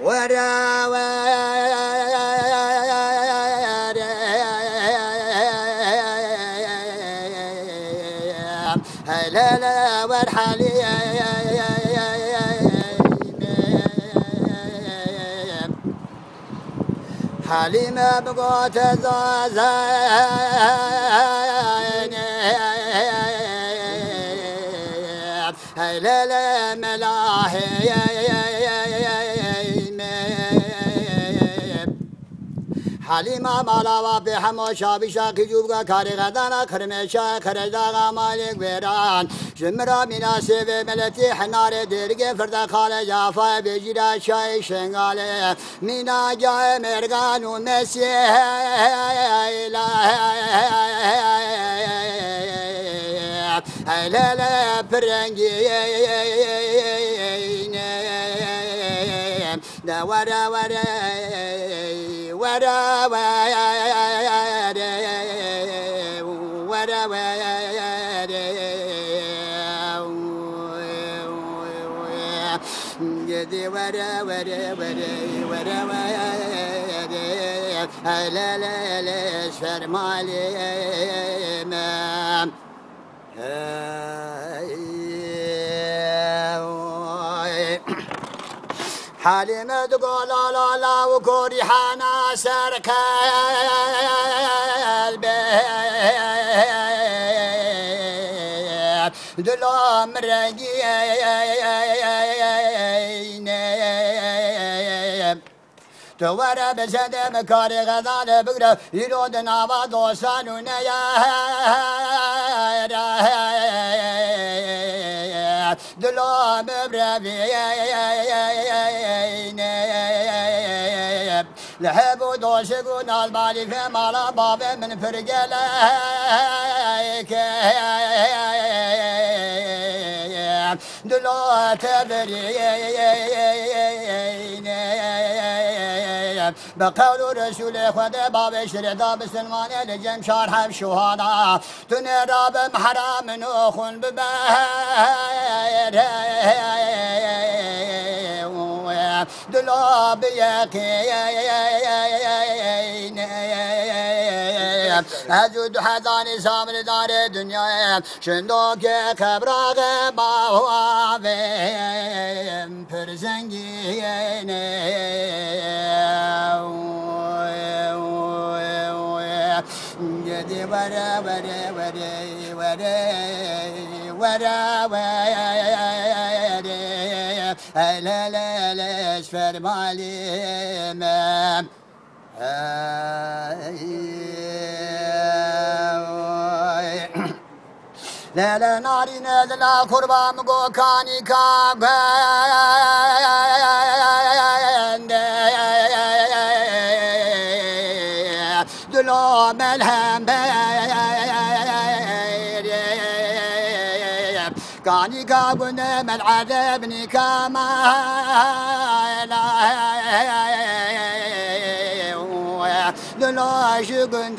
ورا لا لا ورحلي حليمة بقوت زازين لا لا ملاهي حليمة مالا بحمو شابي شاكي جوبا كاري غدانا خرمشا خرجا مالك بيران جمرا مناسب ملتي حناري ديرجي فردا خال جافا بجيرا شاي شنغالي مينا جاي مرغان ومسي لا لا برنجي دا ورا ورا ورا ورا جدي ورا ورا ورا ورا لا لا لا شرمالي ما حليمة تقول لا لا وكوري حنا سرك البيت دلو مرقين توارا بسد مكاري غزال بقرا يرود نابا دوسان ونيا دلو مبربين لحبو دوشقون البالي في مالا باب من فرقليك دلو تبرين بقول رسول خدا باب شردا بسلمان لجم شار حب شهادا تنراب محرم نخون ببهر دلاب يقين أزود حزاني سامر دار دنيا شندوك خبراغ باوام پرزنگين جدي ورا ورا ورا ورا ورا لا لا لا اشفر مالي ما لا لا ناري نادلا قربان مقو كاني كاغان دلو ملهم كاني كاغن من عذبني كما دلو شغن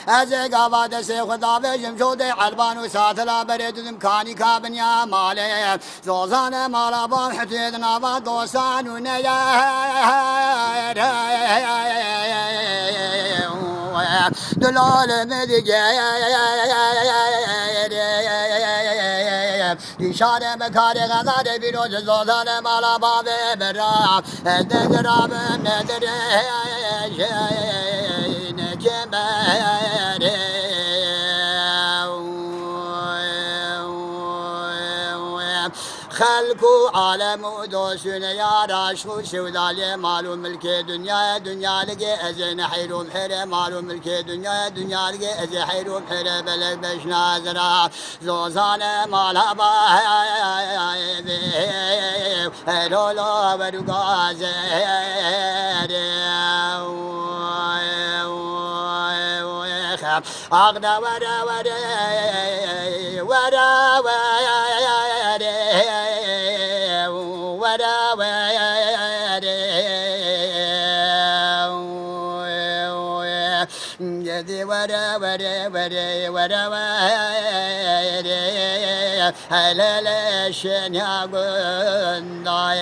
از گواد سے خدا بجم شده علبان و ساتلا بردم کانی کابنیا ماله زوزان مالا با حتید نوا دوستان و نیار دلال مدگه دیشان بکار غزار بیروز زوزان مالا با برام دگرام ندره خلقو عالم و دوشون یاراش خود شودالی مالو ملک دنیا دنیا لگه از نحیرو بحره مالو ملک دنیا لگه از حیرو بحره بلک بشنازرا زوزان مالا با لولو برگازه أغنى ورا ورا ورا ورا ورا جدي ورا ورا ورا ورا هلال شنيا قنداي